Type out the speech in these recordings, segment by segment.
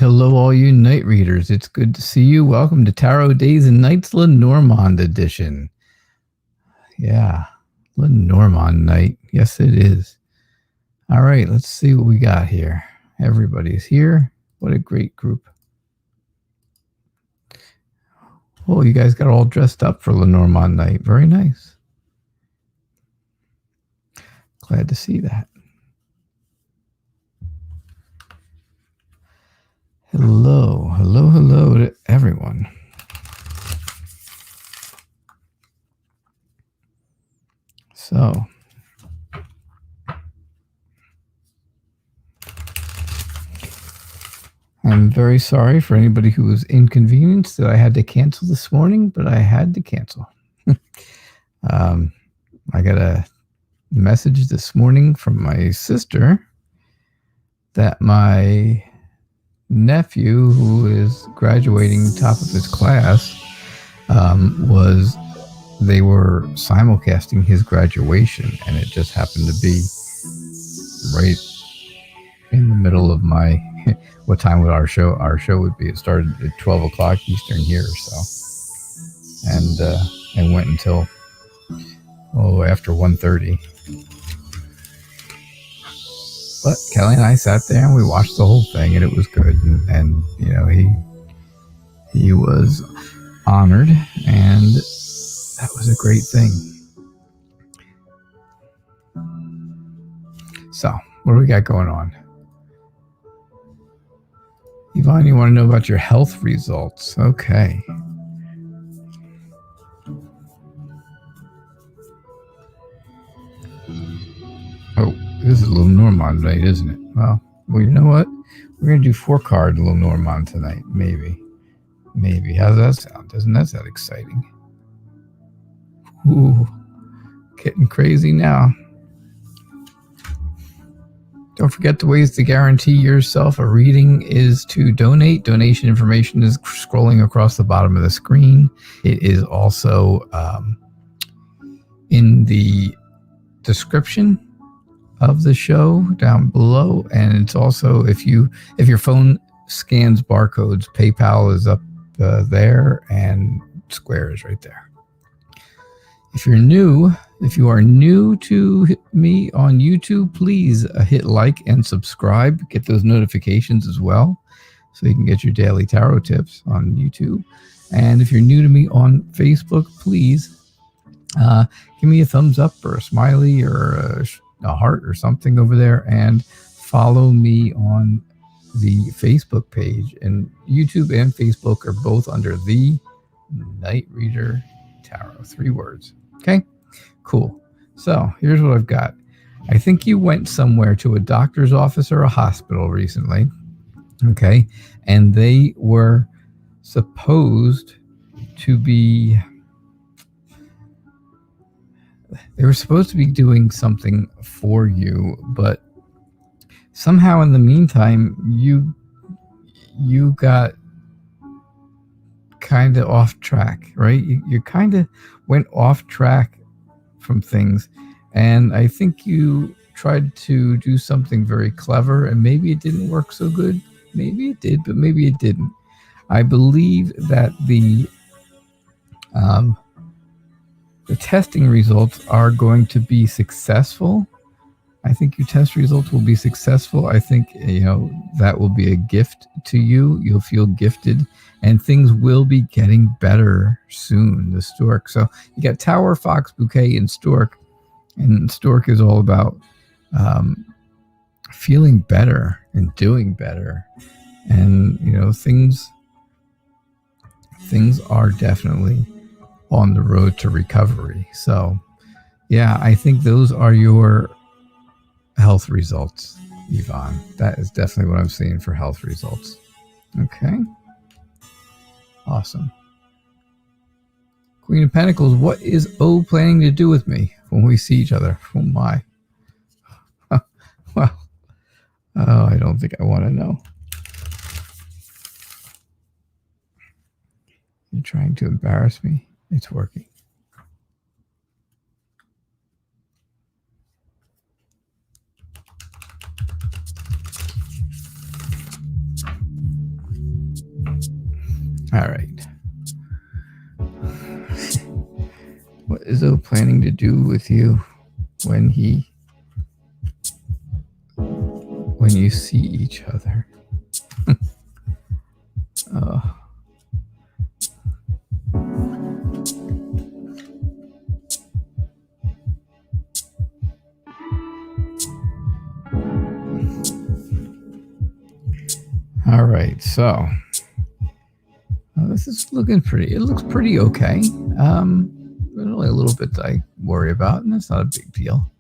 hello, all you night readers. It's good to see you. Welcome to Tarot Days and Nights Lenormand edition. Yeah, Lenormand night. Yes, it is. All right, let's see what we got here. Everybody's here. What a great group. Oh, you guys got all dressed up for Lenormand night. Very nice. Glad to see that. Hello, hello, hello to everyone. So, I'm very sorry for anybody who was inconvenienced that I had to cancel this morning, but I had to cancel. I got a message this morning from my sister that my nephew, who is graduating top of his class, they were simulcasting his graduation, and it just happened to be right in the middle of my what time would our show would be. It started at 12 o'clock Eastern here, so and went until after 1:30. But Kelly and I sat there and we watched the whole thing, and it was good. And you know, he was honored, and that was a great thing. So, what do we got going on? Yvonne, you want to know about your health results? Okay. Oh, this is Lenormand night, isn't it? Well, you know what? We're going to do 4-card Lenormand tonight. Maybe. How's that sound? Doesn't that sound exciting? Ooh, getting crazy now. Don't forget the ways to guarantee yourself a reading is to donate. Donation information is scrolling across the bottom of the screen. It is also in the description of the show down below, and it's also if your phone scans barcodes, PayPal is up there, and Square is right there. If you are new to me on YouTube, please hit like and subscribe. Get those notifications as well, so you can get your daily tarot tips on YouTube. And if you're new to me on Facebook, please give me a thumbs up or a smiley or a heart or something over there, and follow me on the Facebook page. And YouTube and Facebook are both under the Night Reader Tarot. 3 words. Okay, cool. So here's what I've got. I think you went somewhere to a doctor's office or a hospital recently. Okay, and they were supposed to be doing something for you, but somehow in the meantime you got kind of off track, right? You kind of went off track from things, and I think you tried to do something very clever, and maybe it didn't work so good. Maybe it did, but maybe it didn't. I believe that the testing results are going to be successful. I think your test results will be successful. I think, that will be a gift to you. You'll feel gifted, and things will be getting better soon. The stork. So you got Tower, Fox, Bouquet, and Stork. And Stork is all about feeling better and doing better. And, things are definitely on the road to recovery. So, yeah, I think those are your health results, Yvonne. That is definitely what I'm seeing for health results. Okay. Awesome. Queen of Pentacles, what is O planning to do with me when we see each other? Oh my. Well, I don't think I want to know. You're trying to embarrass me. It's working. All right. What is Izzo planning to do with you when you see each other? Oh. All right, so this is looking pretty. It looks pretty okay. There's only a little bit that I worry about, and that's not a big deal.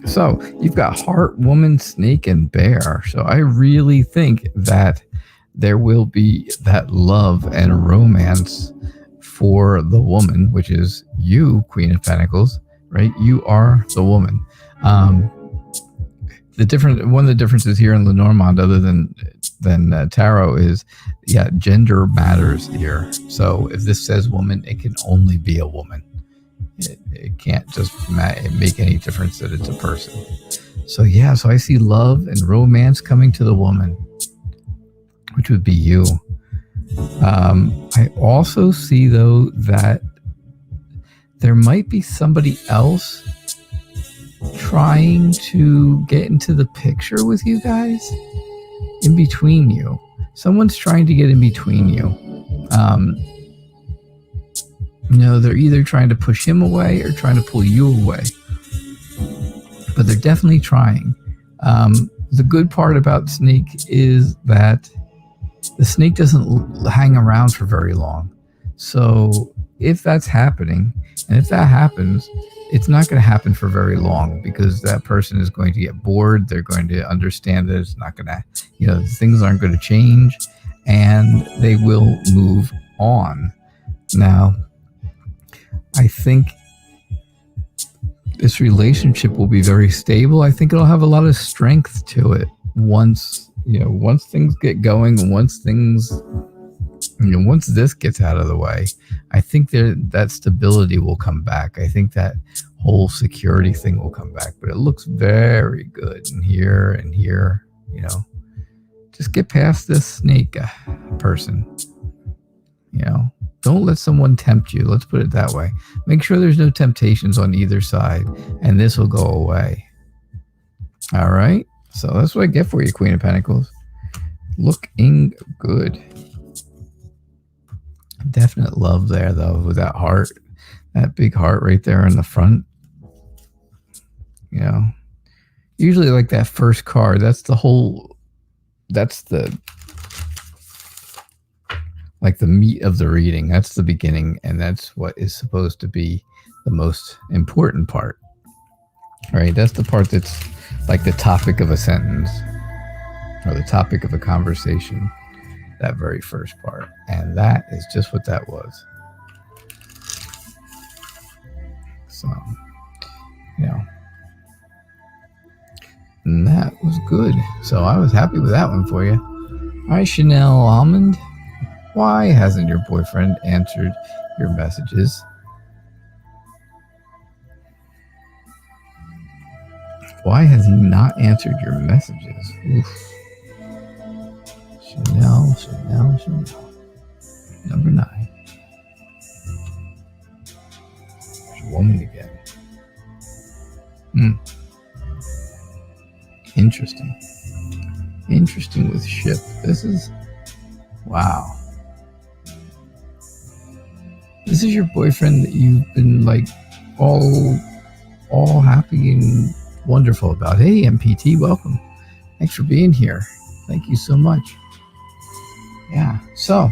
So you've got heart, woman, snake, and bear. So I really think that there will be that love and romance for the woman, which is you, Queen of Pentacles, right? You are the woman. One of the differences here in Lenormand, other than tarot, is gender matters here. So if this says woman, it can only be a woman. It can't just make any difference that it's a person. So so I see love and romance coming to the woman, which would be you. I also see, though, that there might be somebody else trying to get into the picture with you guys, in between you. Someone's trying to get in between you. They're either trying to push him away or trying to pull you away. But they're definitely trying. The good part about snake is that the snake doesn't hang around for very long. So if that's happening, and if that happens, it's not going to happen for very long, because that person is going to get bored. They're going to understand that it's not going to, things aren't going to change, and they will move on. Now, I think this relationship will be very stable. I think it'll have a lot of strength to it once things get going, and once this gets out of the way. I think that stability will come back. I think that whole security thing will come back, but it looks very good. And here, just get past this snake person. Don't let someone tempt you. Let's put it that way. Make sure there's no temptations on either side, and this will go away. All right. So that's what I get for you, Queen of Pentacles. Looking good. Definite love there, though, with that heart, that big heart right there in the front. Usually like that first card, that's the meat of the reading. That's the beginning, and that's what is supposed to be the most important part, right? That's the part that's like the topic of a sentence or the topic of a conversation, that very first part. And that is just what that was. So, and that was good. So I was happy with that one for you. All right, Chanel Almond. Why hasn't your boyfriend answered your messages? Why has he not answered your messages? Oof. Chanel. Number 9. There's a woman again. Interesting with ship. This is... Wow. This is your boyfriend that you've been like all happy and wonderful about. Hey, MPT, welcome. Thanks for being here. Thank you so much. Yeah, so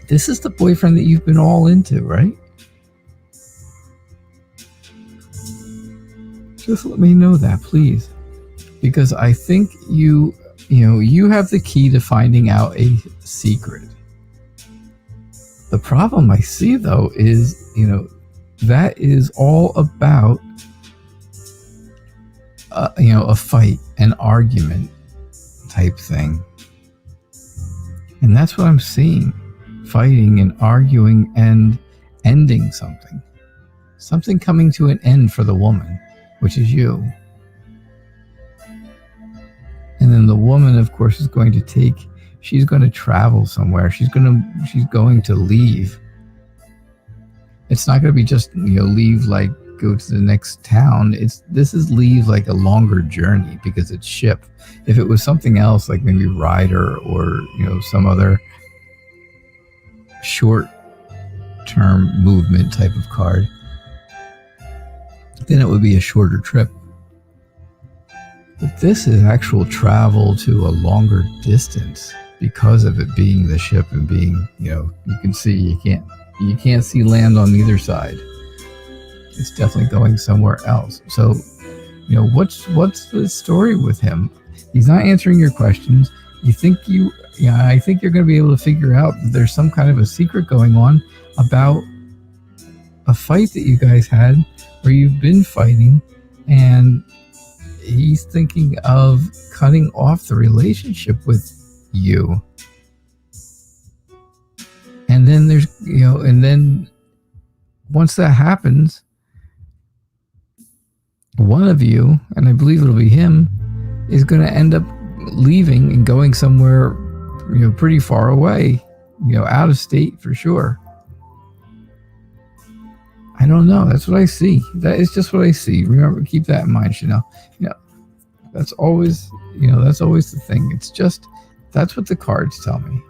this is the boyfriend that you've been all into, right? Just let me know that, please. Because I think you have the key to finding out a secret. The problem I see, though, is, that is all about, a fight, an argument type thing. And that's what I'm seeing. Fighting and arguing and ending something. Something coming to an end for the woman, which is you. And then the woman, of course, is going to take she's going to travel somewhere. She's going to leave. It's not going to be just, leave like go to the next town. This is leave like a longer journey because it's ship. If it was something else, like maybe rider or, some other short term movement type of card, then it would be a shorter trip. But this is actual travel to a longer distance because of it being the ship and being, you can see you can't see land on either side. It's definitely going somewhere else. So, what's the story with him? He's not answering your questions. I think you're going to be able to figure out that there's some kind of a secret going on about a fight that you guys had where you've been fighting, and he's thinking of cutting off the relationship with you. And then there's, and then once that happens, one of you, and I believe it'll be him, is going to end up leaving and going somewhere, pretty far away, out of state for sure. I don't know. That's what I see. That is just what I see. Remember, keep that in mind, Chanel. That's always, that's always the thing. It's just, that's what the cards tell me.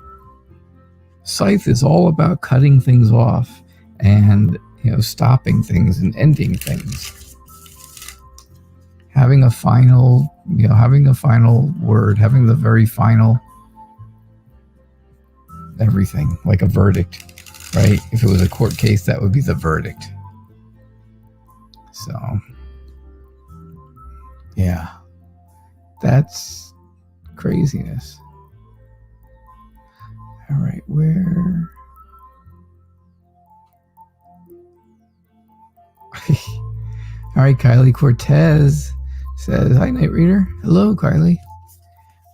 Scythe is all about cutting things off and, stopping things and ending things. Having a final word, having the very final everything, like a verdict, right? If it was a court case, that would be the verdict. So, yeah, that's craziness. All right, where? All right, Kylie Cortez says, "Hi, Night Reader." Hello, Kylie.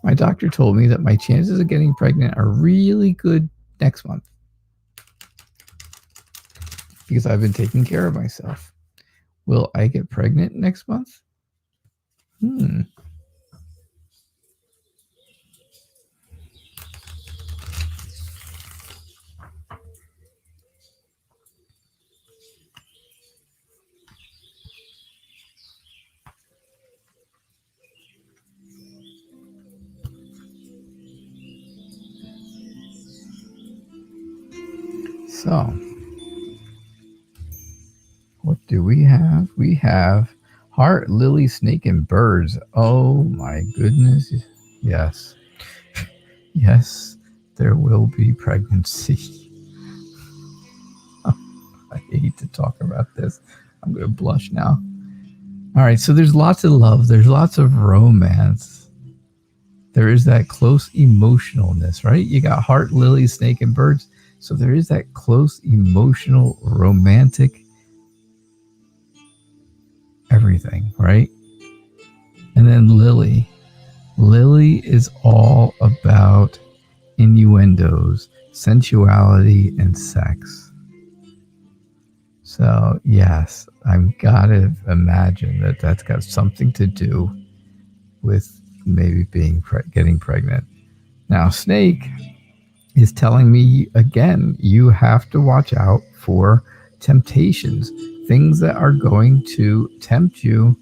My doctor told me that my chances of getting pregnant are really good next month because I've been taking care of myself. Will I get pregnant next month? So, what do we have? We have heart, lily, snake, and birds. Oh my goodness. Yes. Yes, there will be pregnancy. I hate to talk about this. I'm going to blush now. All right, so there's lots of love. There's lots of romance. There is that close emotionalness, right? You got heart, lily, snake, and birds. So there is that close, emotional, romantic everything, right? And then Lily. Lily is all about innuendos, sensuality, and sex. So, yes, I've got to imagine that that's got something to do with maybe getting pregnant. Now, Snake is telling me again, you have to watch out for temptations, things that are going to tempt you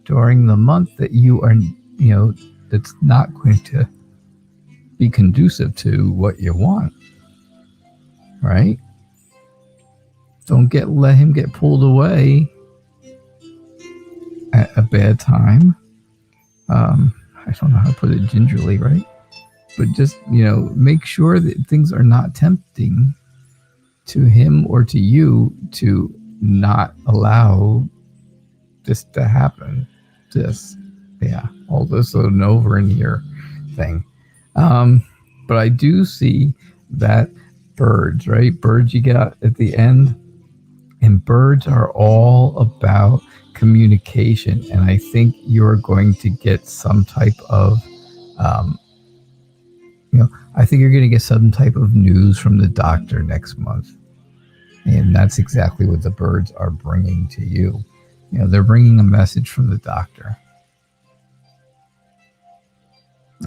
during the month that you are, that's not going to be conducive to what you want, right? Don't let him get pulled away at a bad time. I don't know how to put it gingerly, right? But just, make sure that things are not tempting to him or to you to not allow this to happen. All this over and over in here thing. But I do see that birds, right? Birds you got at the end, and birds are all about communication. And I think you're going to get some type of, I think you're going to get some type of news from the doctor next month. And that's exactly what the birds are bringing to you. They're bringing a message from the doctor,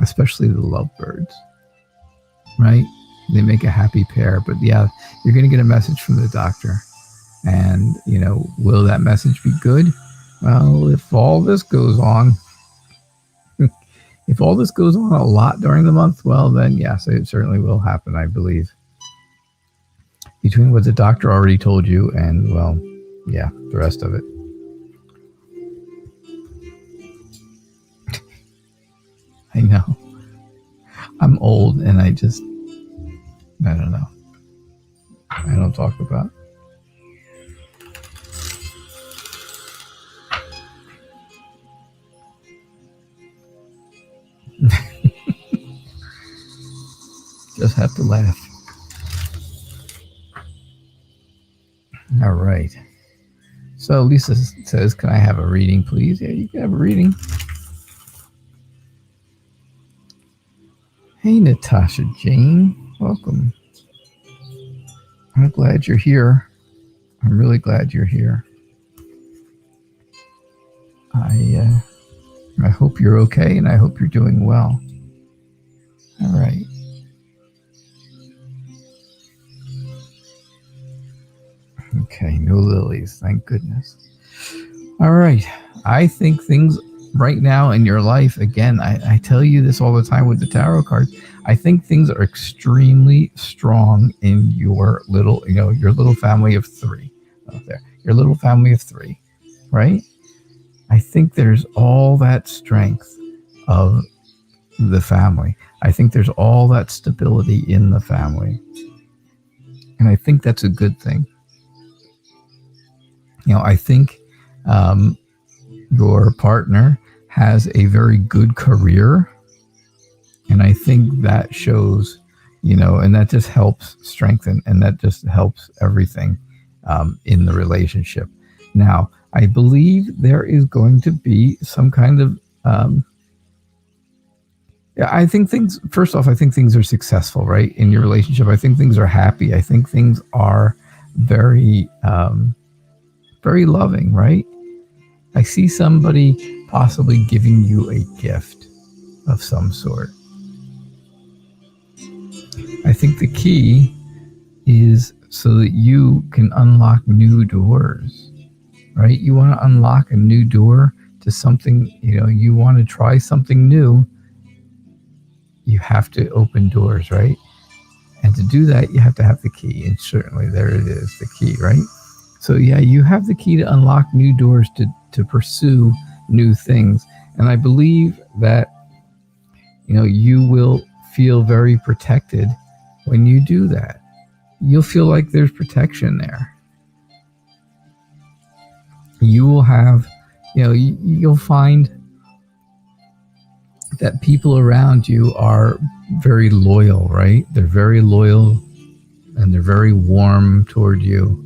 especially the lovebirds. right? They make a happy pair. But yeah, you're going to get a message from the doctor. And, will that message be good? Well, if all this goes on, a lot during the month, well, then yes, it certainly will happen, I believe. Between what the doctor already told you and, well, yeah, the rest of it. I know. I'm old and I don't know. I don't talk about. Just have to laugh. All right. So Lisa says, can I have a reading, please? Yeah, you can have a reading. Hey, Natasha Jane. Welcome. I'm glad you're here. I'm really glad you're here. I hope you're okay, and I hope you're doing well. All right. Okay, no lilies, thank goodness. All right. I think things right now in your life, again, I tell you this all the time with the tarot cards, I think things are extremely strong in your little, your little family of three out there. Your little family of three, right? I think there's all that strength of the family. I think there's all that stability in the family. And I think that's a good thing. I think your partner has a very good career. And I think that shows, and that just helps strengthen, and that just helps everything in the relationship. Now, I believe there is going to be some kind of, I think things, first off, I think things are successful, right? In your relationship. I think things are happy. I think things are very, very loving, right? I see somebody possibly giving you a gift of some sort. I think the key is so that you can unlock new doors, right? You want to unlock a new door to something, you want to try something new. You have to open doors, right? And to do that, you have to have the key. And certainly there it is, the key, right? So yeah, you have the key to unlock new doors to pursue new things. And I believe that, you will feel very protected when you do that. You'll feel like there's protection there. You will have, you'll find that people around you are very loyal, right? They're very loyal and they're very warm toward you.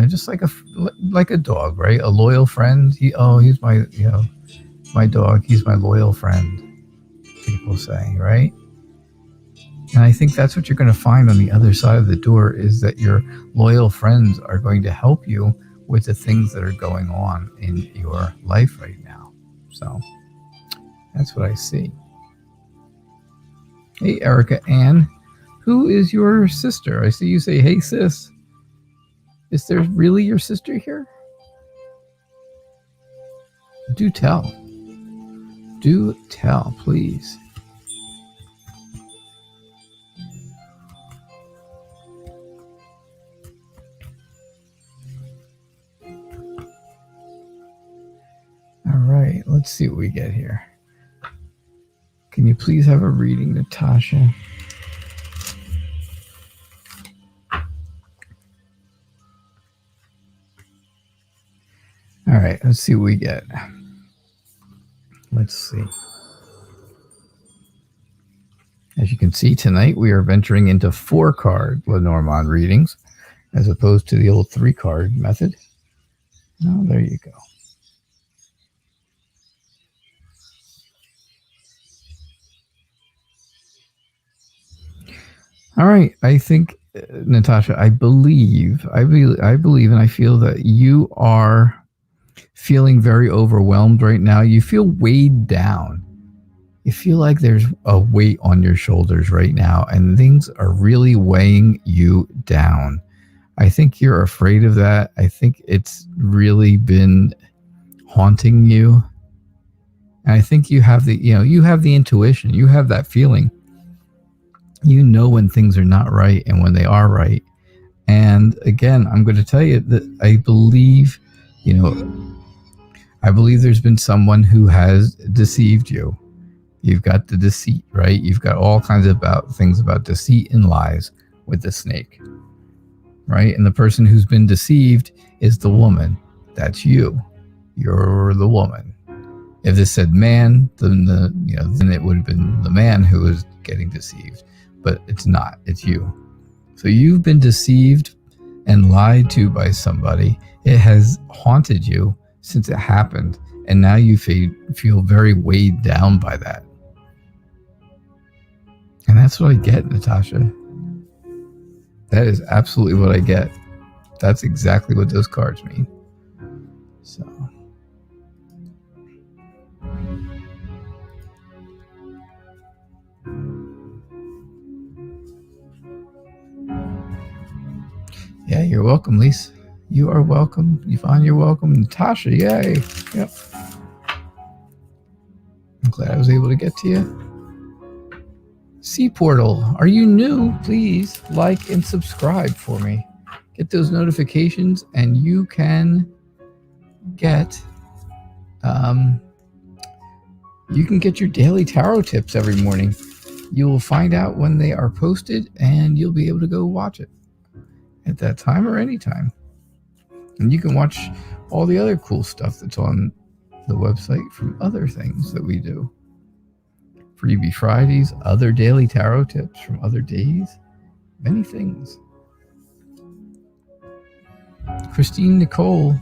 Just like a dog, right? A loyal friend. He's my, my dog. He's my loyal friend. People say, right? And I think that's what you're going to find on the other side of the door, is that your loyal friends are going to help you with the things that are going on in your life right now. So that's what I see. Hey, Erica Ann, who is your sister? I see you say, hey, sis. Is there really your sister here? Do tell. Do tell, please. All right, let's see what we get here. Can you please have a reading, Natasha? All right, let's see what we get. Let's see. As you can see, tonight we are venturing into 4-card Lenormand readings as opposed to the old 3-card method. Oh, there you go. All right, I think, Natasha, I believe, and I feel that you are feeling very overwhelmed right now. You feel weighed down. you feel like there's a weight on your shoulders right now, and things are really weighing you down. I think you're afraid of that. I think it's really been haunting you. And I think you have the intuition. You have that feeling. You know when things are not right and when they are right. And again, I'm going to tell you that I believe there's been someone who has deceived you. You've got the deceit, right? You've got all kinds of things about deceit and lies with the snake, right? And the person who's been deceived is the woman. That's you. You're the woman. If this said man, then it would have been the man who was getting deceived. But it's not. It's you. So you've been deceived and lied to by somebody. It has haunted you since it happened. And now you feel very weighed down by that. And that's what I get, Natasha. That is absolutely what I get. That's exactly what those cards mean. So. Yeah, you're welcome, Lisa. You are welcome. Yvonne, you're welcome. Natasha, yay. Yep. I'm glad I was able to get to you. Sea Portal, are you new? Please like and subscribe for me. Get those notifications, and you can get your daily tarot tips every morning. You will find out when they are posted, and you'll be able to go watch it at that time or anytime. And you can watch all the other cool stuff that's on the website from other things that we do. Freebie Fridays, other daily tarot tips from other days, many things. Christine Nicole,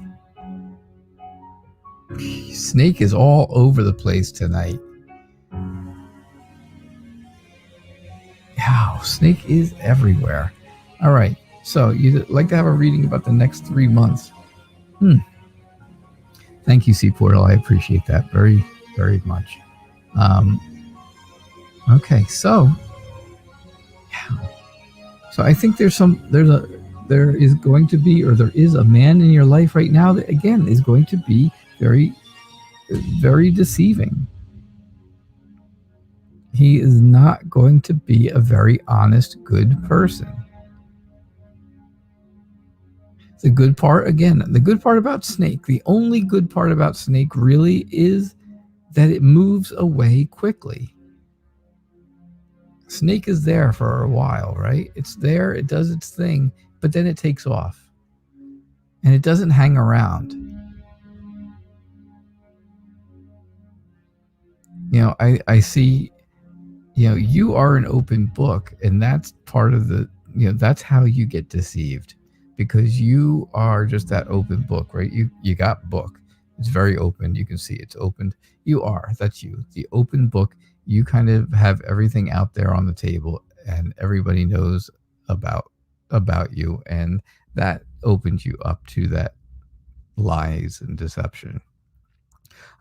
snake is all over the place tonight. Wow, snake is everywhere. All right, so you'd like to have a reading about the next 3 months. Thank you, Sea Portal. I appreciate that very, very much. Okay, so I think there is going to be, or there is a man in your life right now that again is going to be very, very deceiving. He is not going to be a very honest, good person. The good part about snake, the only good part about snake really is that it moves away quickly. Snake is there for a while, right? It's there, it does its thing, but then it takes off. And it doesn't hang around. I see, you are an open book, and that's part of that's how you get deceived, because you are just that open book, right? You got book. It's very open. You can see it's opened. That's you, the open book. You kind of have everything out there on the table, and everybody knows about you, and that opens you up to that lies and deception.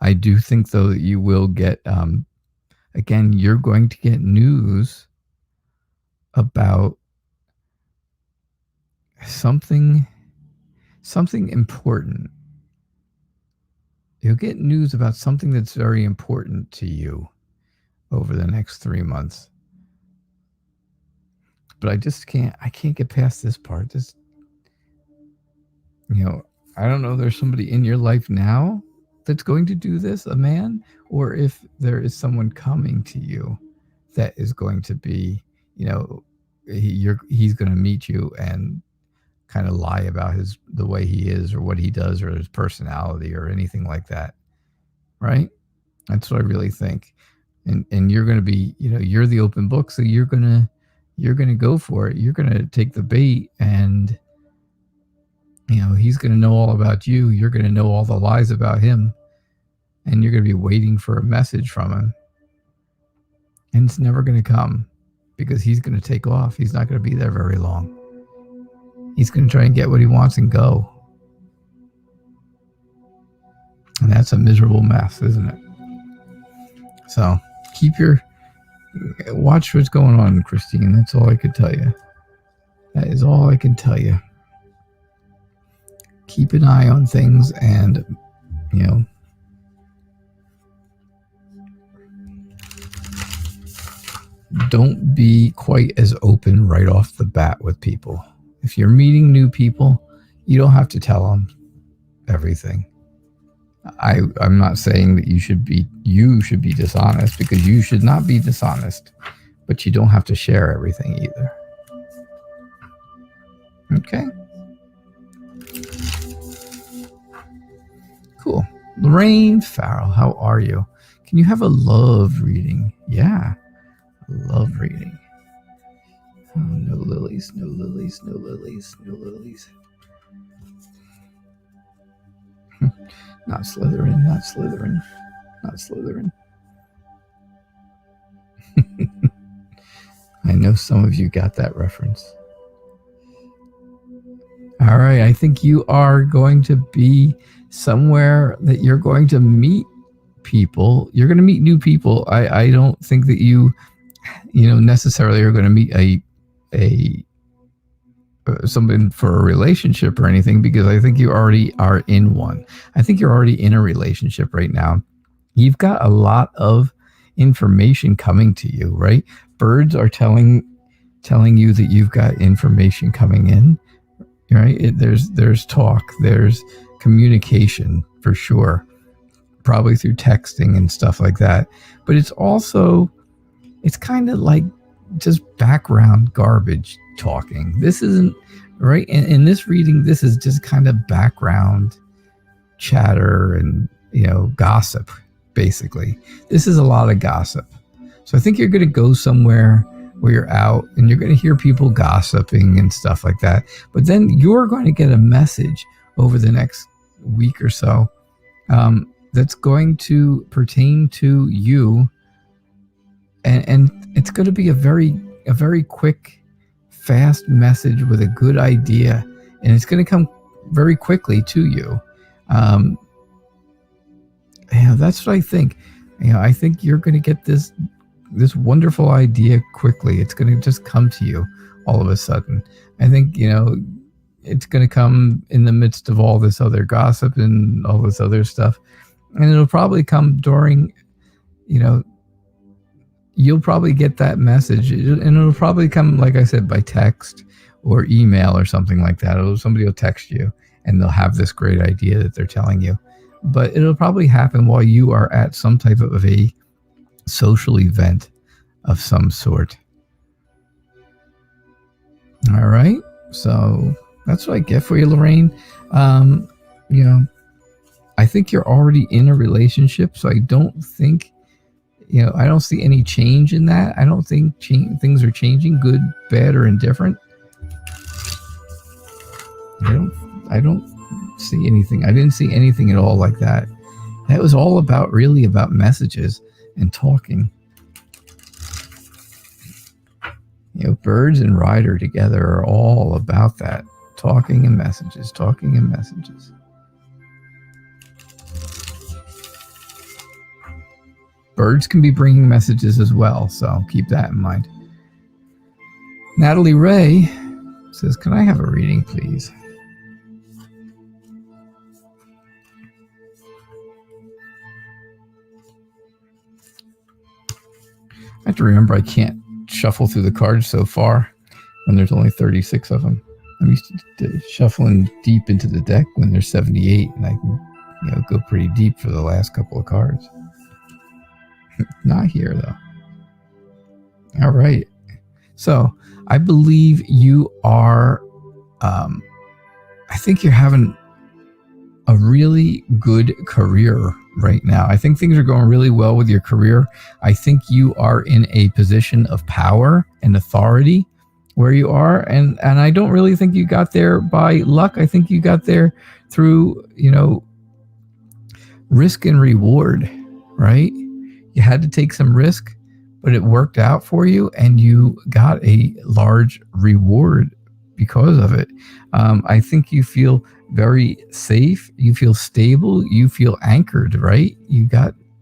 I do think, though, that you will get, again, you're going to get news about something important. You'll get news about something that's very important to you over the next 3 months. But I can't get past this part. I don't know if there's somebody in your life now that's going to do this, a man, or if there is someone coming to you that is going to be, he's going to meet you and kind of lie about the way he is, or what he does, or his personality, or anything like that. Right? That's what I really think. And you're going to be, you're the open book, so you're going to go for it. You're going to take the bait, and he's going to know all about you. You're going to know all the lies about him, and you're going to be waiting for a message from him. And it's never going to come, because he's going to take off. He's not going to be there very long. He's going to try and get what he wants and go. And that's a miserable mess, isn't it? So watch what's going on, Christine. That's all I could tell you. That is all I can tell you. Keep an eye on things, and don't be quite as open right off the bat with people. If you're meeting new people, you don't have to tell them everything. I'm not saying that you should be dishonest, because you should not be dishonest, but you don't have to share everything either. Okay. Cool. Lorraine Farrell, how are you? Can you have a love reading? Yeah. Love reading. Oh, no lilies, no lilies, no lilies, no lilies. Not Slytherin, not Slytherin, not Slytherin. I know some of you got that reference. All right, I think you are going to be somewhere that you're going to meet people. You're going to meet new people. I don't think that you necessarily are going to meet someone for a relationship or anything, because I think you already are in one. I think you're already in a relationship right now. You've got a lot of information coming to you, right? Birds are telling you that you've got information coming in, right? There's talk, there's communication for sure, probably through texting and stuff like that. But it's kind of like just background garbage talking. This isn't right in this reading. This is just kind of background chatter and gossip. Basically, this is a lot of gossip. So I think you're going to go somewhere where you're out and you're going to hear people gossiping and stuff like that. But then you're going to get a message over the next week or so that's going to pertain to you, and it's going to be a very quick, fast message with a good idea, and it's going to come very quickly to you. That's what I think. I think you're going to get this wonderful idea quickly. It's going to just come to you all of a sudden. I think it's going to come in the midst of all this other gossip and all this other stuff, and it'll probably come during you'll probably get that message, and it'll probably come, like I said, by text or email or something like that. Somebody will text you and they'll have this great idea that they're telling you, but it'll probably happen while you are at some type of a social event of some sort. All right, so that's what I get for you, Lorraine. I think you're already in a relationship, so I don't think I don't see any change in that. I don't think things are changing, good, bad, or indifferent. I don't see anything. I didn't see anything at all like that. That was all really about messages and talking. Birds and Rider together are all about that. Talking and messages, talking and messages. Birds can be bringing messages as well, so keep that in mind. Natalie Ray says, can I have a reading, please? I have to remember I can't shuffle through the cards so far when there's only 36 of them. I'm used to shuffling deep into the deck when there's 78, and I can go pretty deep for the last couple of cards. Not here, though. All right. So I believe you are, I think you're having a really good career right now. I think things are going really well with your career. I think you are in a position of power and authority where you are. And I don't really think you got there by luck. I think you got there through, risk and reward, right? You had to take some risk, but it worked out for you, and you got a large reward because of it. I think you feel very safe. You feel stable. You feel anchored, right?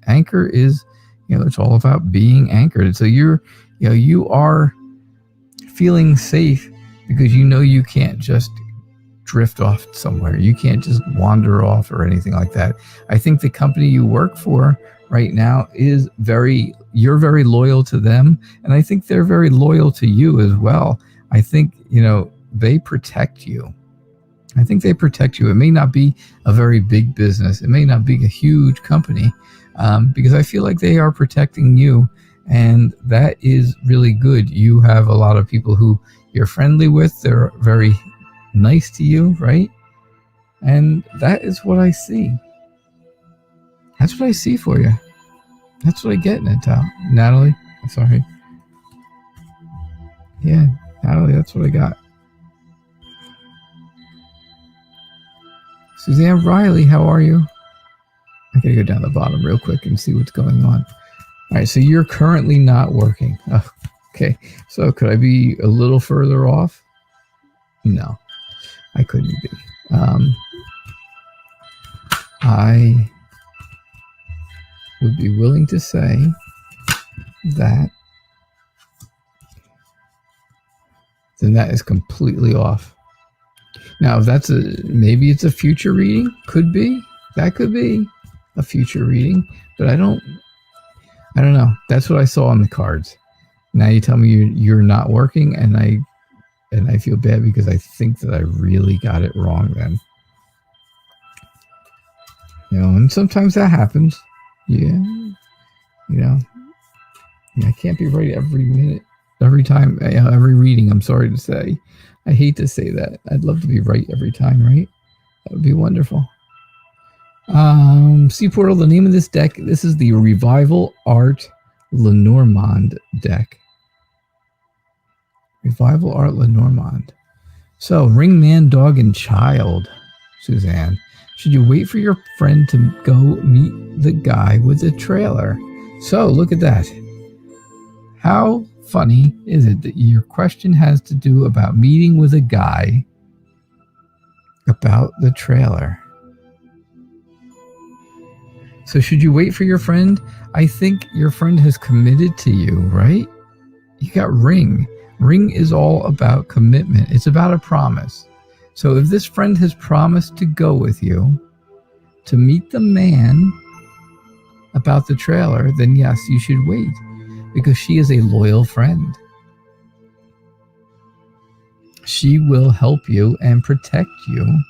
Anchor is, It's all about being anchored. So you are feeling safe because you can't just drift off somewhere. You can't just wander off or anything like that. I think the company you work for right now is you're very loyal to them, and I think they're very loyal to you as well. I think, they protect you. I think they protect you. It may not be a very big business. It may not be a huge company, because I feel like they are protecting you, and that is really good. You have a lot of people who you're friendly with. They're very nice to you, right? And that is what I see. That's what I see for you. That's what I get, Natalie. Sorry. Yeah, Natalie, that's what I got. Suzanne Riley, how are you? I gotta go down the bottom real quick and see what's going on. All right, so you're currently not working. Oh, okay, so could I be a little further off? No, I couldn't be. I would be willing to say that then that is completely off. Now, if maybe it's a future reading, could be. That could be a future reading, but I don't know. That's what I saw on the cards. Now you tell me you're not working, and I feel bad because I think that I really got it wrong then. And sometimes that happens. Yeah. I can't be right every minute, every time, every reading, I'm sorry to say. I hate to say that. I'd love to be right every time, right? That would be wonderful. Sea Portal, the name of this deck, this is the Revival Art Lenormand deck. Revival Art Lenormand. So, Ring, Man, Dog, and Child, Suzanne. Should you wait for your friend to go meet the guy with the trailer? So, look at that. How funny is it that your question has to do about meeting with a guy about the trailer? So should you wait for your friend? I think your friend has committed to you, right? You got Ring. Ring is all about commitment. It's about a promise. So if this friend has promised to go with you to meet the man about the trailer, then yes, you should wait, because she is a loyal friend. She will help you and protect you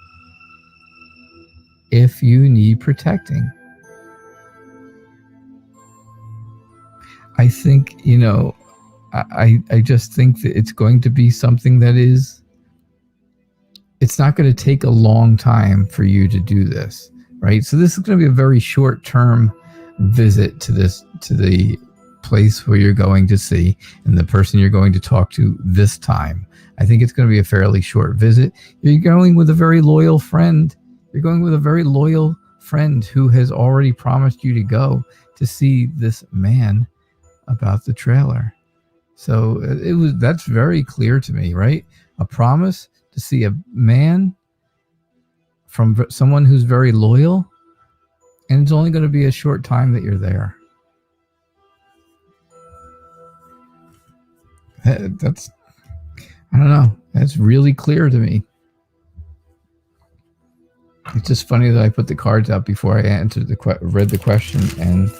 if you need protecting. I think, I just think that it's going to be something that it's not going to take a long time for you to do this, right? So this is going to be a very short-term visit to the place where you're going to see and the person you're going to talk to this time. I think it's going to be a fairly short visit. You're going with a very loyal friend. You're going with a very loyal friend who has already promised you to go to see this man about the trailer. So that's very clear to me, right? A promise to see a man from someone who's very loyal, and it's only going to be a short time that you're there. That's, I don't know. That's really clear to me. It's just funny that I put the cards out before I read the question, and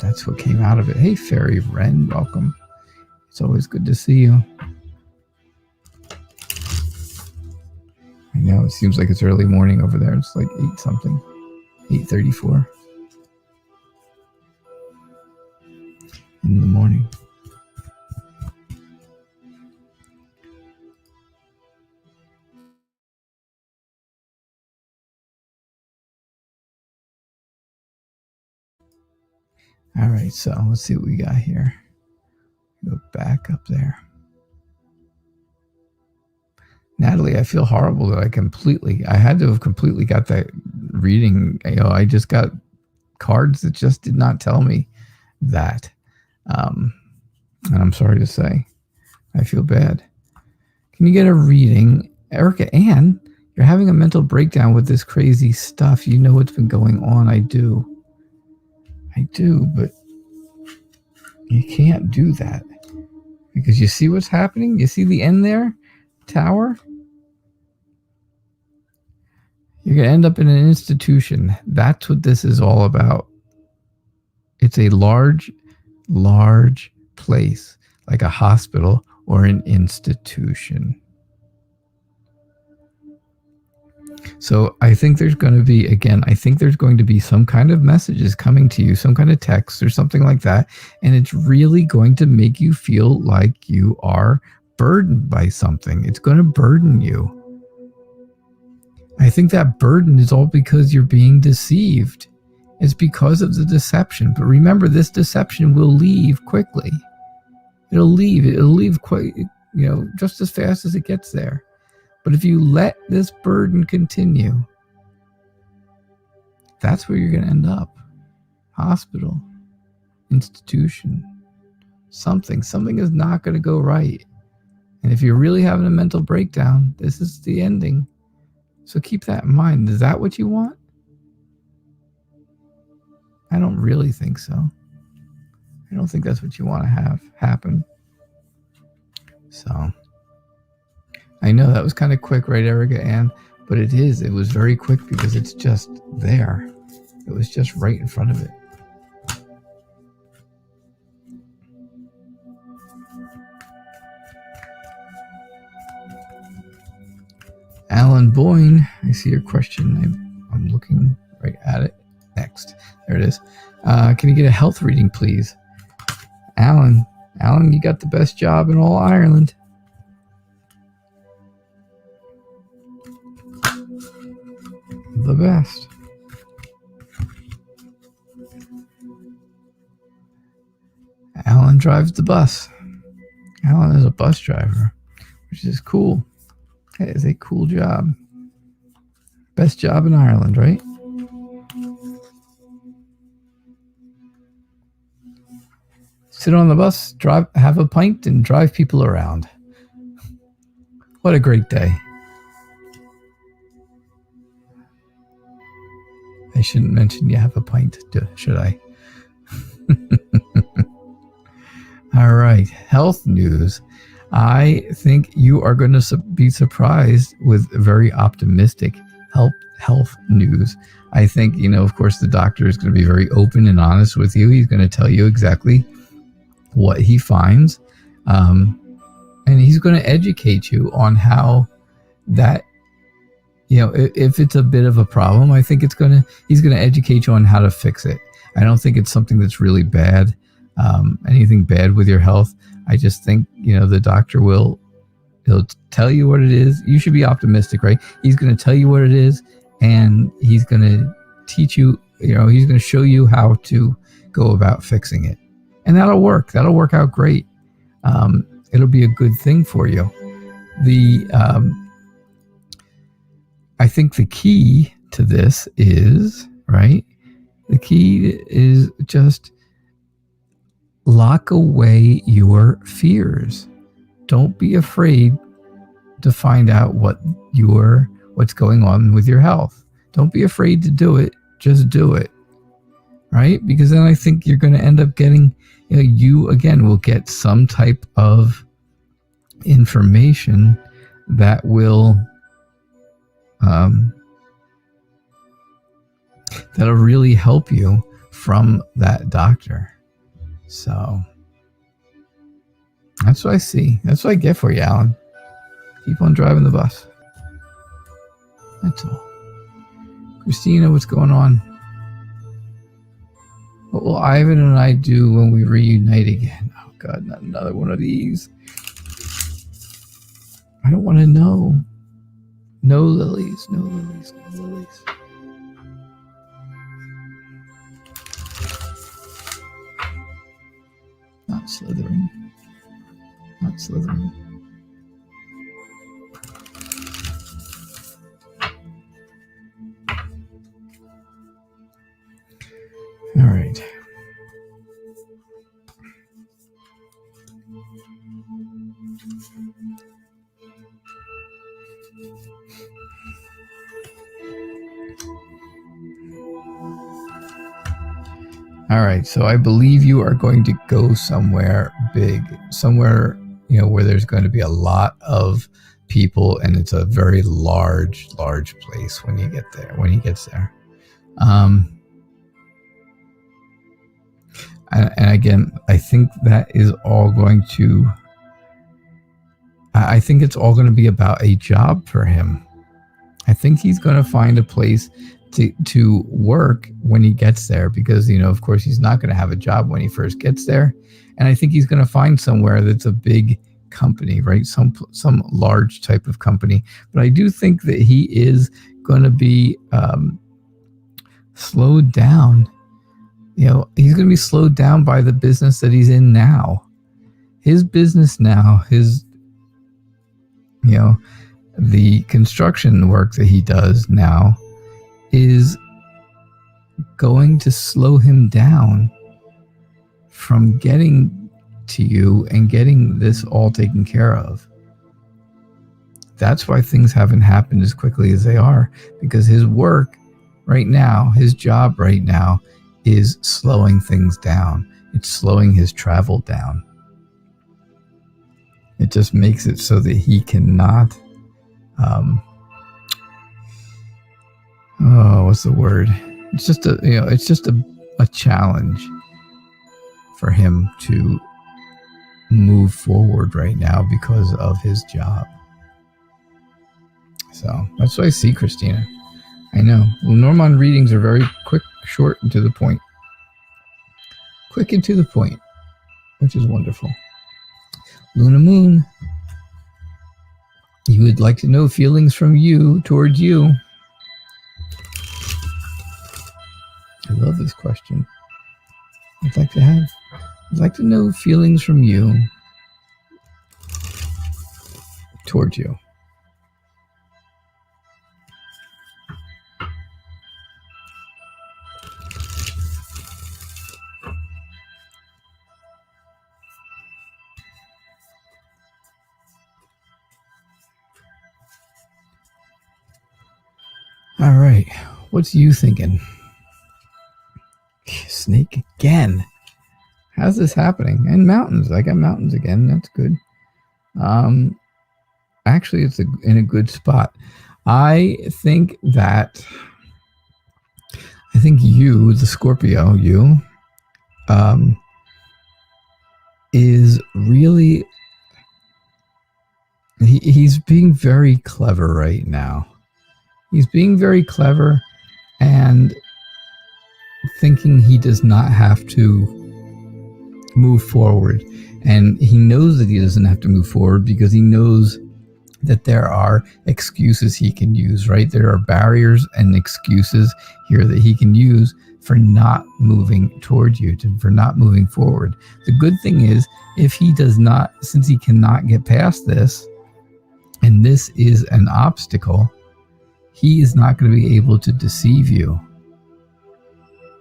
that's what came out of it. Hey, Fairy Wren, welcome. It's always good to see you. I know, it seems like it's early morning over there. It's like 8 something. 8:34 in the morning. All right, so let's see what we got here. Go back up there. Natalie, I feel horrible that I had to have completely got that reading. I just got cards that just did not tell me that. And I'm sorry to say, I feel bad. Can you get a reading? Erica Ann, you're having a mental breakdown with this crazy stuff. You know what's been going on. I do. I do, but you can't do that. Because you see what's happening? You see the end there? Tower? You're going to end up in an institution. That's what this is all about. It's a large place, like a hospital or an institution. So I think there's going to be, again, I think there's going to be some kind of messages coming to you, some kind of text or something like that. And it's really going to make you feel like you are burdened by something. It's going to burden you. I think that burden is all because you're being deceived. It's because of the deception. But remember, this deception will leave quickly. It'll leave quite, just as fast as it gets there. But if you let this burden continue, that's where you're going to end up. Hospital, institution, something is not going to go right. And if you're really having a mental breakdown, this is the ending. So keep that in mind. Is that what you want? I don't really think so. I don't think that's what you want to have happen. So I know that was kind of quick, right, Erica Ann? But it is. It was very quick because it's just there. It was just right in front of it. Alan Boyne, I see your question. I'm looking right at it. Next. There it is. Can you get a health reading, please? Alan, you got the best job in all Ireland. The best. Alan drives the bus. Alan is a bus driver, which is cool. That is a cool job. Best job in Ireland, right? Sit on the bus, drive, have a pint, and drive people around. What a great day. I shouldn't mention you have a pint, should I? All right, health news. I think you are going to be surprised with very optimistic health news. I think, of course, the doctor is going to be very open and honest with you. He's going to tell you exactly what he finds. And he's going to educate you on how that, if it's a bit of a problem, I think he's going to educate you on how to fix it. I don't think it's something that's really bad, anything bad with your health. I just think, the doctor he'll tell you what it is. You should be optimistic, right? He's going to tell you what it is, and he's going to teach you, he's going to show you how to go about fixing it. And that'll work. That'll work out great. It'll be a good thing for you. I think the key to this is, right? The key is just lock away your fears. Don't be afraid to find out what's going on with your health. Don't be afraid to do it. Just do it. Right? Because then I think you're going to end up getting, you again will get some type of information that will that'll really help you from that doctor. So that's what I see. That's what I get for you, Alan. Keep on driving the bus. That's all. Christina, what's going on? What will Ivan and I do when we reunite again? Oh, God, not another one of these. I don't want to know. No lilies, no lilies, no lilies. Not slithering. Not slithering. All right. All right, so I believe you are going to go somewhere big, somewhere, where there's going to be a lot of people, and it's a very large place when he gets there. And again, I think that is all going to, I think it's all going to be about a job for him. I think he's going to find a place to work when he gets there, because, of course, he's not going to have a job when he first gets there. And I think he's going to find somewhere that's a big company, right? Some large type of company. But I do think that he is going to be slowed down. He's going to be slowed down by the business that he's in now. His business now, the construction work that he does now is going to slow him down from getting to you and getting this all taken care of. That's why things haven't happened as quickly as they are, because his work right now, his job right now, is slowing things down. It's slowing his travel down. It just makes it so that he cannot what's the word? It's just a challenge for him to move forward right now because of his job. So that's what I see, Christina. I know. Lenormand readings are very quick, short, and to the point. Quick and to the point, which is wonderful. Luna Moon, you would like to know feelings from you towards you. I love this question. I'd like to know feelings from you towards you. All right, what's you thinking? Snake again. How's this happening? And mountains. I got mountains again. That's good. Actually, it's in a good spot. I think you, the Scorpio, is really, he's being very clever right now. He's being very clever and thinking he does not have to move forward. And he knows that he doesn't have to move forward because he knows that there are excuses he can use, right? There are barriers and excuses here that he can use for not moving toward you, for not moving forward. The good thing is, if he does not, since he cannot get past this, and this is an obstacle, he is not going to be able to deceive you,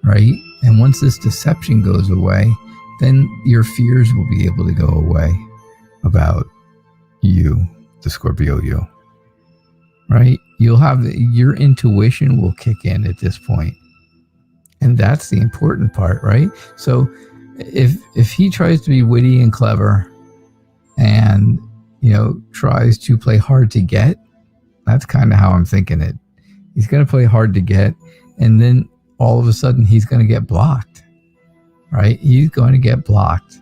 right? And once this deception goes away, then your fears will be able to go away about you, the Scorpio you, right? You'll have your intuition will kick in at this point. And that's the important part, right? So if he tries to be witty and clever and, tries to play hard to get, that's kind of how I'm thinking it. He's going to play hard to get, and then all of a sudden he's going to get blocked, right? He's going to get blocked.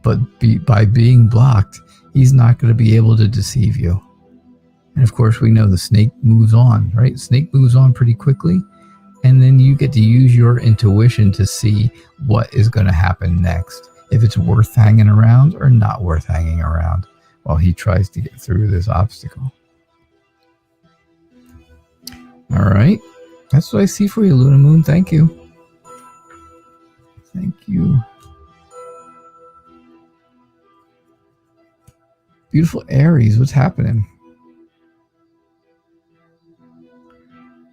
But by being blocked, he's not going to be able to deceive you. And of course, we know the snake moves on, right? Snake moves on pretty quickly. And then you get to use your intuition to see what is going to happen next. If it's worth hanging around or not worth hanging around while he tries to get through this obstacle. All right. That's what I see for you, Luna Moon. Thank you. Thank you. Beautiful Aries, what's happening?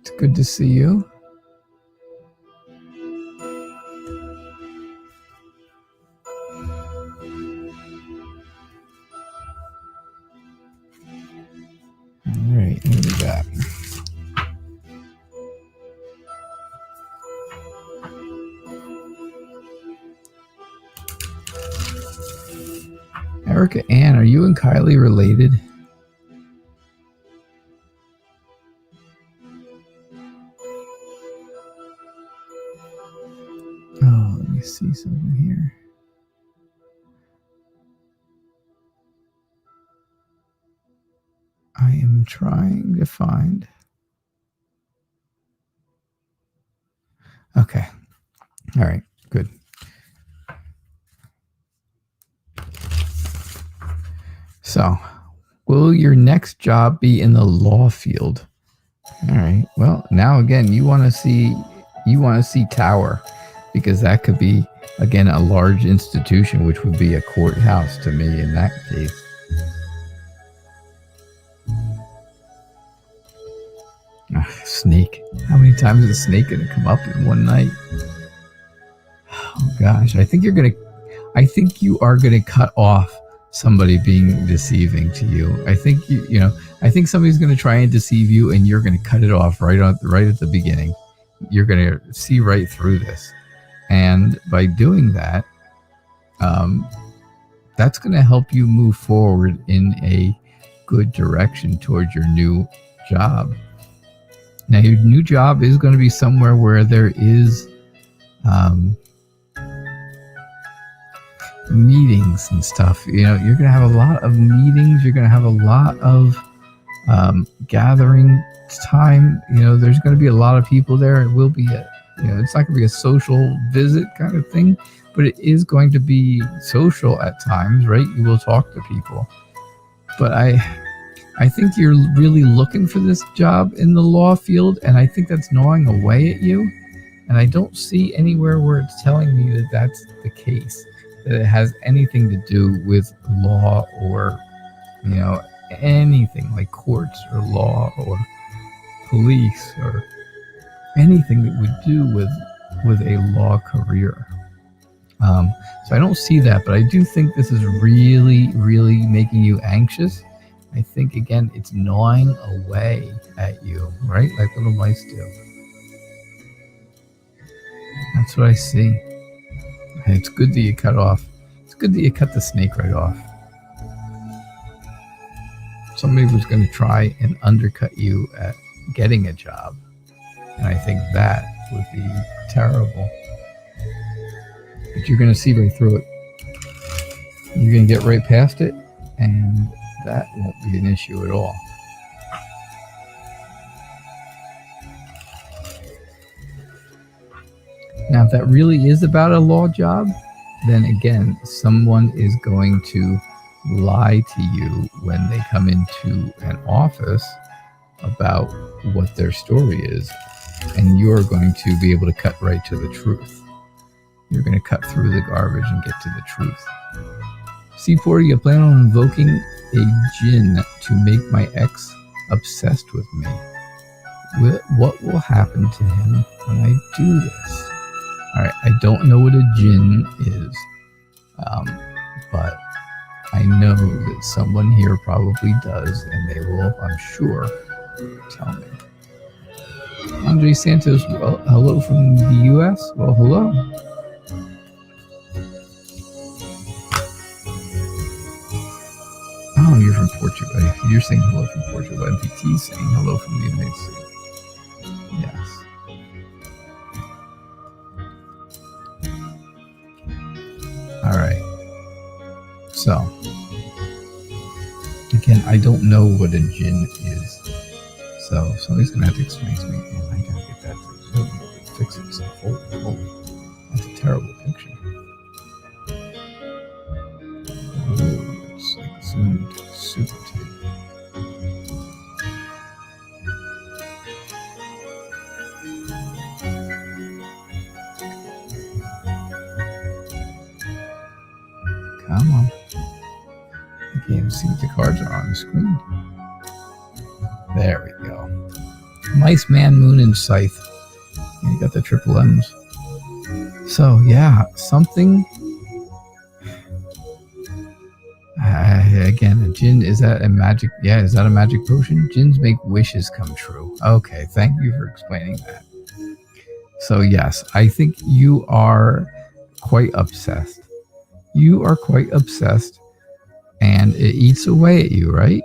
It's good to see you. All right, what do we got? Erica Ann, are you and Kylie related? Oh, let me see something here. I am trying to find. Okay. All right. Good. So, will your next job be in the law field? All right. Well, now again, you want to see Tower, because that could be again a large institution, which would be a courthouse to me in that case. Snake. How many times is a snake going to come up in one night? Oh gosh, I think you are going to cut off somebody being deceiving to you. I think I think somebody's going to try and deceive you, and you're going to cut it off right at the beginning. You're going to see right through this, and by doing that, that's going to help you move forward in a good direction towards your new job. Now, your new job is going to be somewhere where there is meetings and stuff. You're going to have a lot of meetings. You're going to have a lot of gathering time. There's going to be a lot of people there. It will be it's not going to be a social visit kind of thing, but it is going to be social at times, right? You will talk to people. But I think you're really looking for this job in the law field, and I think that's gnawing away at you. And I don't see anywhere where it's telling me that that's the case, that it has anything to do with law or, anything like courts or law or police or anything that would do with a law career. So I don't see that, but I do think this is really, really making you anxious. I think, again, it's gnawing away at you, right? Like little mice do. That's what I see. And it's good that you cut the snake right off. Somebody was going to try and undercut you at getting a job. And I think that would be terrible. But you're going to see right through it. You're going to get right past it, and that won't be an issue at all. Now, if that really is about a law job, then again, someone is going to lie to you when they come into an office about what their story is, and you're going to be able to cut right to the truth. You're going to cut through the garbage and get to the truth. C40, you plan on invoking a djinn to make my ex obsessed with me. What will happen to him when I do this? All right, I don't know what a djinn is, but I know that someone here probably does, and they will, I'm sure, tell me. Andre Santos, well, hello from the U.S. Well, hello. Oh, you're from Portugal. You're saying hello from Portugal. NPT's saying hello from the United States. Yes. All right. So, again, I don't know what a djinn is. So, somebody's going to have to explain to me. Man, I got to get that to fix it. So, holy. That's a terrible picture. Oh, it's like zoomed super tight. Come on. I can't even see what the cards are on the screen. There we go. Nice man, moon, and scythe. And you got the triple M's. So, yeah, something. Again, a djinn, is that a magic? Yeah, is that a magic potion? Djinns make wishes come true. Okay, thank you for explaining that. So, yes, I think you are quite obsessed. You are quite obsessed and it eats away at you, right?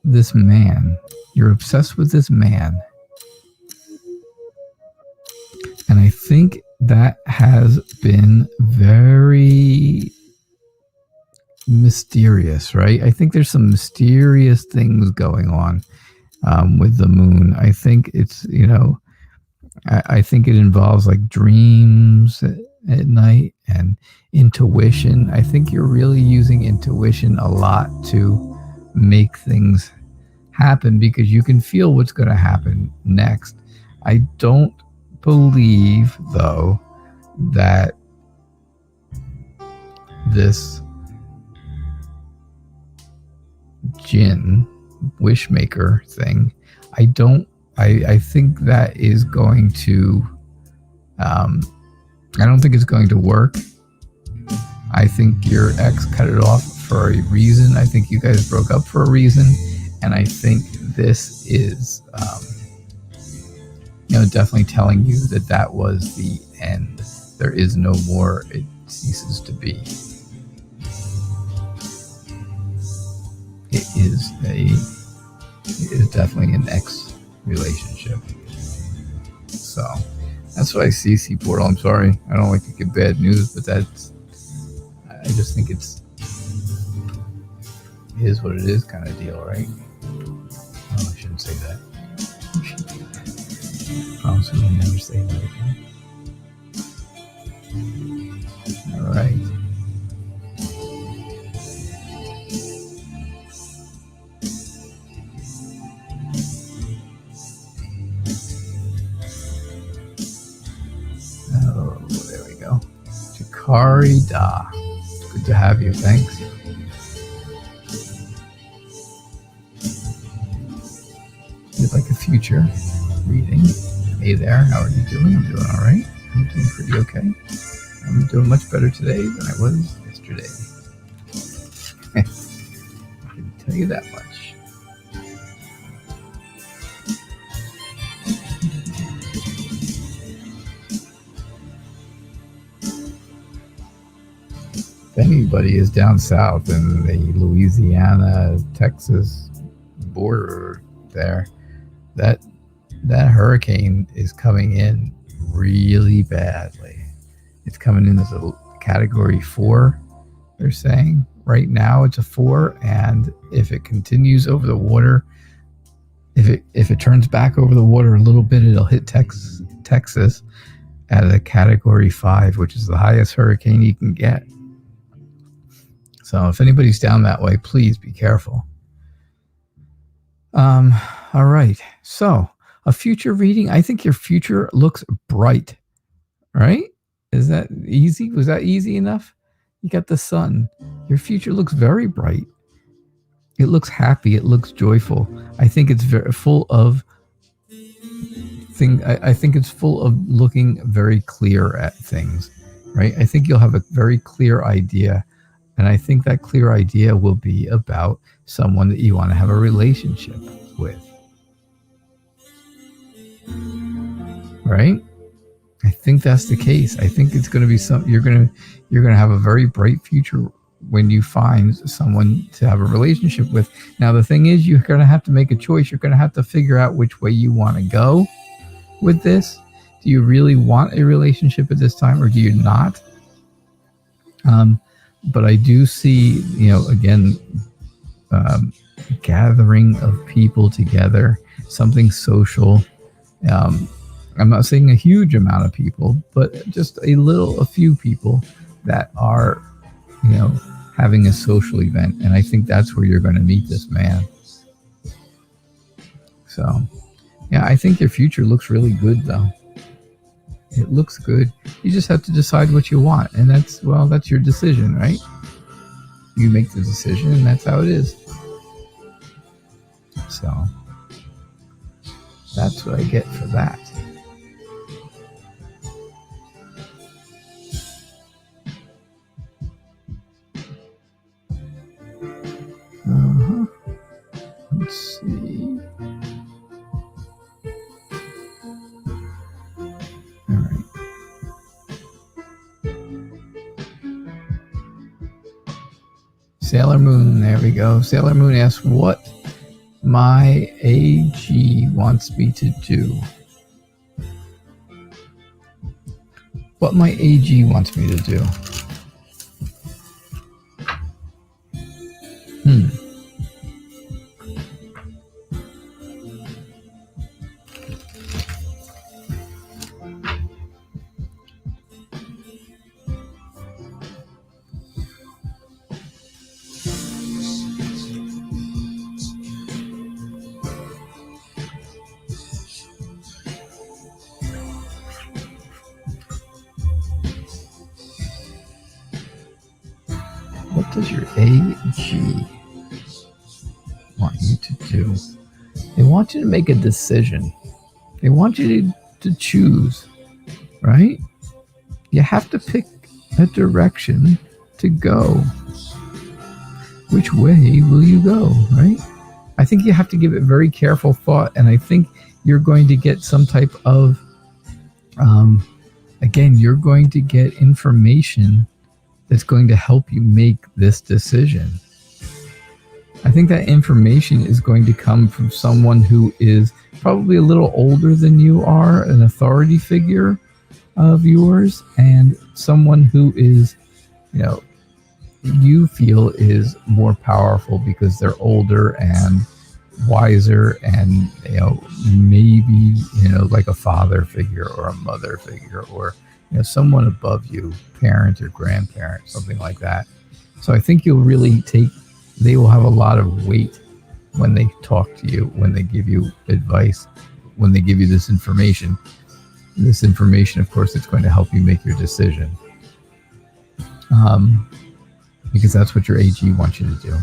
This man. You're obsessed with this man. And I think that has been very mysterious, right? I think there's some mysterious things going on with the moon. I think it's, I think it involves like dreams at night and intuition. I think you're really using intuition a lot to make things happen because you can feel what's going to happen next. I don't believe, though, that this Jinn wishmaker thing, I think that is going to, I don't think it's going to work. I think your ex cut it off for a reason. I think you guys broke up for a reason. And I think this is, definitely telling you that that was the end. There is no more. It ceases to be. It is definitely an ex relationship. So that's what I see, Portal. I'm sorry. I don't like to give bad news, but I just think it is what it is kind of deal, right? Oh, I shouldn't say that. I promise we will never say that again. All right. Oh, there we go. Jakari Da. Good to have you. Thanks. You'd like a future reading. Hey there, how are you doing? I'm doing all right. I'm doing pretty okay. I'm doing much better today than I was yesterday. I can tell you that much. If anybody is down south in the Louisiana, Texas border there, that hurricane is coming in really badly. It's coming in as a category 4, they're saying. Right now it's a 4, and if it continues over the water, if it turns back over the water a little bit, it'll hit Texas at a category 5, which is the highest hurricane you can get. So if anybody's down that way, please be careful. All right. So a future reading. I think your future looks bright, right? Is that easy? Was that easy enough? You got the sun. Your future looks very bright. It looks happy. It looks joyful. I think it's very full of things. I think it's full of looking very clear at things, right? I think you'll have a very clear idea. And I think that clear idea will be about someone that you want to have a relationship with. Right? I think that's the case. I think it's going to be something you're going to have a very bright future when you find someone to have a relationship with. Now, the thing is, you're going to have to make a choice. You're going to have to figure out which way you want to go with this. Do you really want a relationship at this time, or do you not? But I do see, again, gathering of people together, something social. I'm not saying a huge amount of people, but just a few people that are, having a social event. And I think that's where you're going to meet this man. So, yeah, I think your future looks really good, though. It looks good. You just have to decide what you want. And that's your decision, right? You make the decision, and that's how it is. So, that's what I get for that. Let's see. All right. Sailor Moon, there we go. Sailor Moon asks what my AG wants me to do. What my AG wants me to do. What does your AG want you to do? They want you to make a decision. They want you to choose, right? You have to pick a direction to go. Which way will you go, right? I think you have to give it very careful thought, and I think you're going to get some type of, again, you're going to get information that's going to help you make this decision. I think that information is going to come from someone who is probably a little older than you are, an authority figure of yours, and someone who is, you feel is more powerful because they're older and wiser and, maybe, like a father figure or a mother figure or, someone above you, parent or grandparent, something like that. So I think you'll really they will have a lot of weight when they talk to you, when they give you advice, when they give you this information. This information, of course, it's going to help you make your decision. Because that's what your AG wants you to do.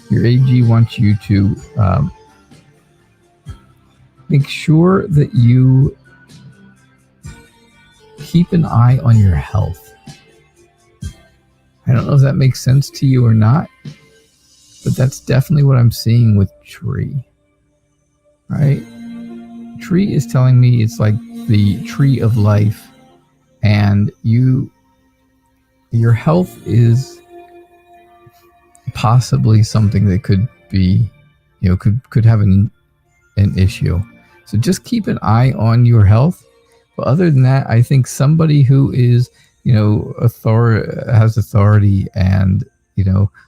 Your AG wants you to make sure that you keep an eye on your health. I don't know if that makes sense to you or not, but that's definitely what I'm seeing with Tree. Right? Tree is telling me it's like the tree of life, and your health is possibly something that could be, could have an issue. So just keep an eye on your health. But other than that, I think somebody who is, has authority and,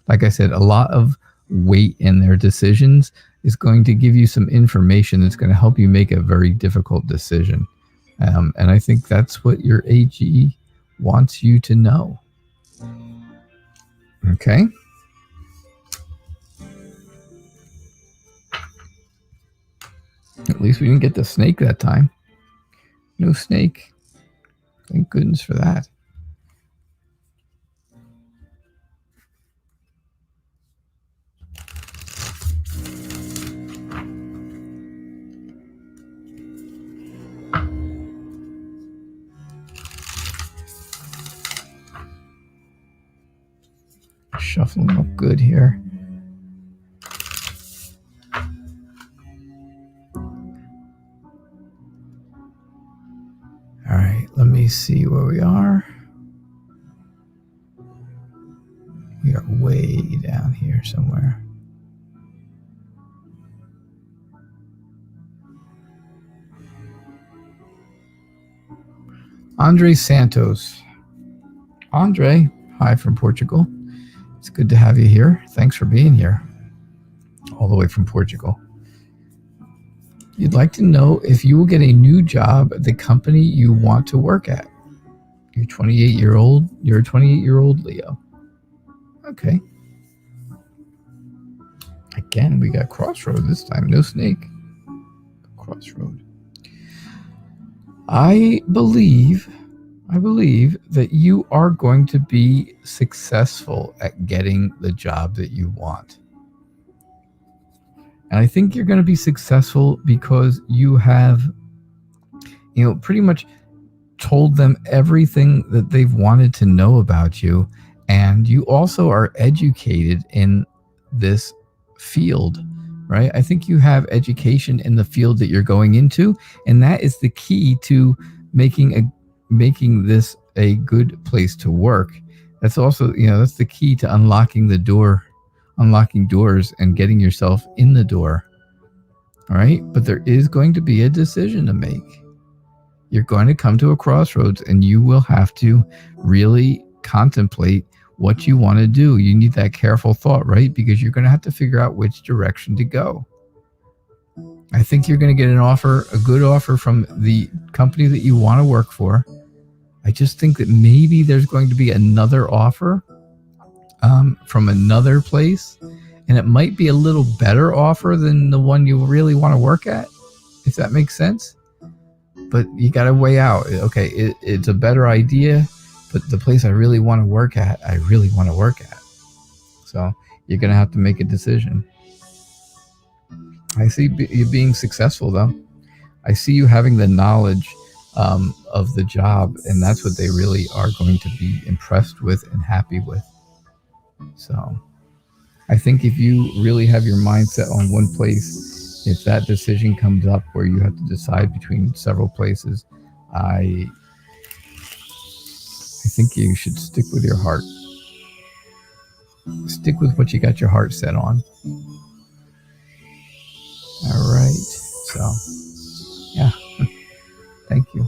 like I said, a lot of weight in their decisions is going to give you some information that's going to help you make a very difficult decision. And I think that's what your AG wants you to know. Okay. At least we didn't get the snake that time. No snake. Thank goodness for that. Shuffling up good here. All right, let me see where we are. We are way down here somewhere. Andre Santos. Andre, hi from Portugal. It's good to have you here. Thanks for being here. All the way from Portugal. You'd like to know if you will get a new job at the company you want to work at. You're 28-year-old. You're a 28-year-old Leo. Okay. Again, we got crossroad this time. No snake. Crossroad. I believe that you are going to be successful at getting the job that you want. And I think you're going to be successful because you have, pretty much told them everything that they've wanted to know about you. And you also are educated in this field, right? I think you have education in the field that you're going into. And that is the key to making this a good place to work. That's also, that's the key to unlocking the door unlocking doors and getting yourself in the door. All right. But there is going to be a decision to make. You're going to come to a crossroads and you will have to really contemplate what you want to do. You need that careful thought, right? Because you're going to have to figure out which direction to go. I think you're going to get an offer, a good offer from the company that you want to work for. I just think that maybe there's going to be another offer from another place, and it might be a little better offer than the one you really want to work at, if that makes sense. But you got to weigh out, okay, it's a better idea, but the place I really want to work at, I really want to work at. So you're going to have to make a decision. I see you being successful, though. I see you having the knowledge of the job, and that's what they really are going to be impressed with and happy with. So I think if you really have your mindset on one place, if that decision comes up where you have to decide between several places, I think you should stick with your heart. Stick with what you got your heart set on. All right. So, yeah. Thank you.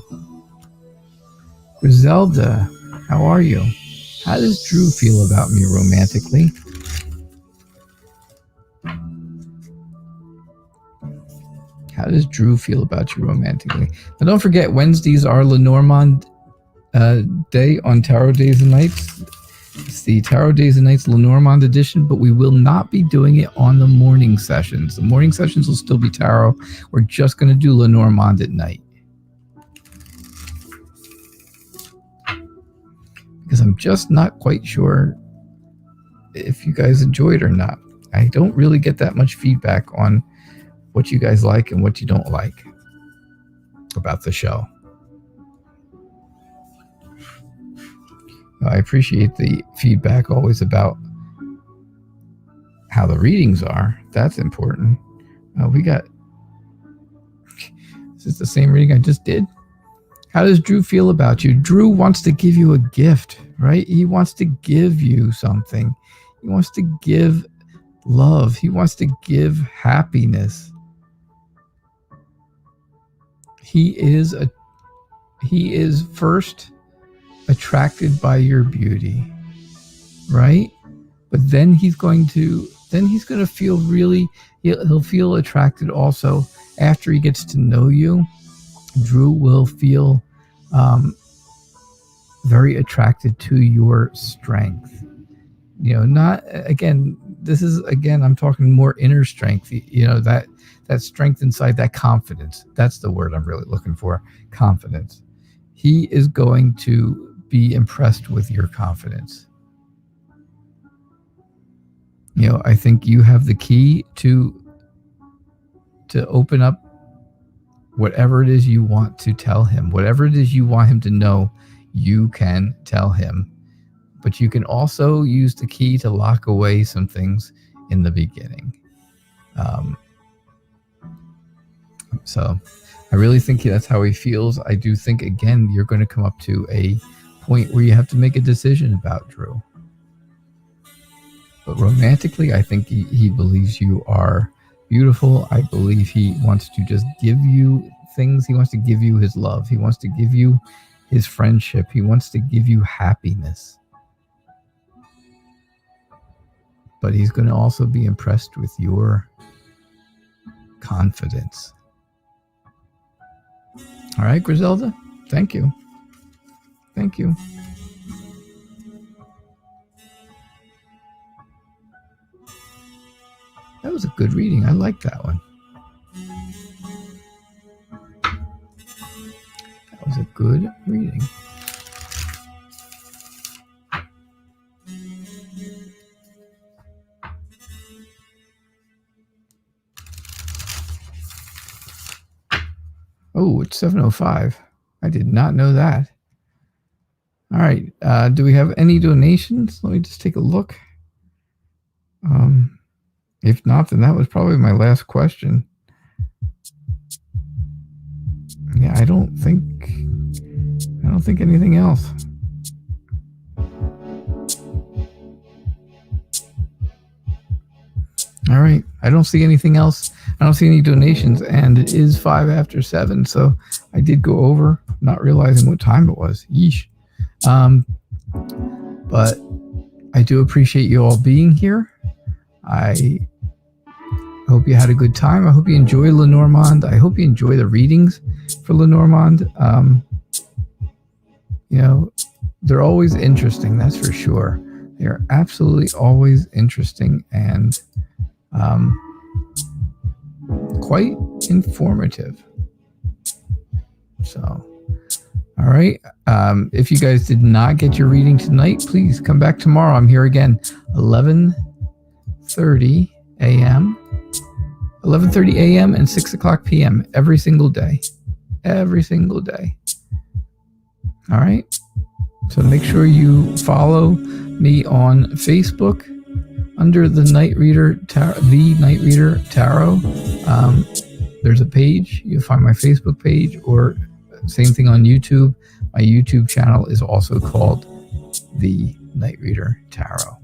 Griselda, how are you? How does Drew feel about me romantically? How does Drew feel about you romantically? Now, don't forget, Wednesdays are Lenormand day on Tarot Days and Nights. It's the Tarot Days and Nights Lenormand edition, but we will not be doing it on the morning sessions. The morning sessions will still be tarot. We're just going to do Lenormand at night. Because I'm just not quite sure if you guys enjoy it or not. I don't really get that much feedback on what you guys like and what you don't like about the show. I appreciate the feedback always about how the readings are. That's important. We got... Is this the same reading I just did? How does Drew feel about you? Drew wants to give you a gift, right? He wants to give you something. He wants to give love. He wants to give happiness. He is first attracted by your beauty, right? But then he's going to feel really, he'll feel attracted also after he gets to know you. Drew will feel very attracted to your strength. You know, not, again, this is, again, I'm talking more inner strength, you know, that strength inside, that confidence. That's the word I'm really looking for, confidence. He is going to be impressed with your confidence. You know, I think you have the key to open up whatever it is you want to tell him. Whatever it is you want him to know, you can tell him. But you can also use the key to lock away some things in the beginning. So I really think that's how he feels. I do think, again, you're going to come up to a point where you have to make a decision about Drew. But romantically, I think he believes you are beautiful. I believe he wants to just give you things. He wants to give you his love. He wants to give you his friendship. He wants to give you happiness. But he's going to also be impressed with your confidence. All right, Griselda. Thank you. Thank you. That was a good reading. I like that one. That was a good reading. Oh, it's 7:05. I did not know that. All right. Do we have any donations? Let me just take a look. If not, then that was probably my last question. Yeah, I don't think anything else. All right. I don't see anything else. I don't see any donations, and it is 5 after 7. So I did go over, not realizing what time it was. Yeesh. But I do appreciate you all being here. I hope you had a good time. I hope you enjoy Lenormand. I hope you enjoy the readings for Lenormand. They're always interesting, that's for sure. They're absolutely always interesting and quite informative. So, all right. If you guys did not get your reading tonight, please come back tomorrow. I'm here again, 11:30 a.m. 11:30 a.m. and 6 o'clock p.m. every single day. Every single day. All right. So make sure you follow me on Facebook under the TheKnightReader Tarot. There's a page. You'll find my Facebook page, or same thing on YouTube. My YouTube channel is also called The KnightReader Tarot.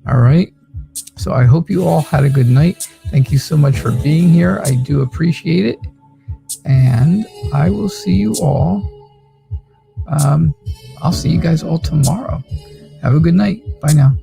All right. So I hope you all had a good night. Thank you so much for being here. I do appreciate it. And I will see you all. I'll see you guys all tomorrow. Have a good night. Bye now.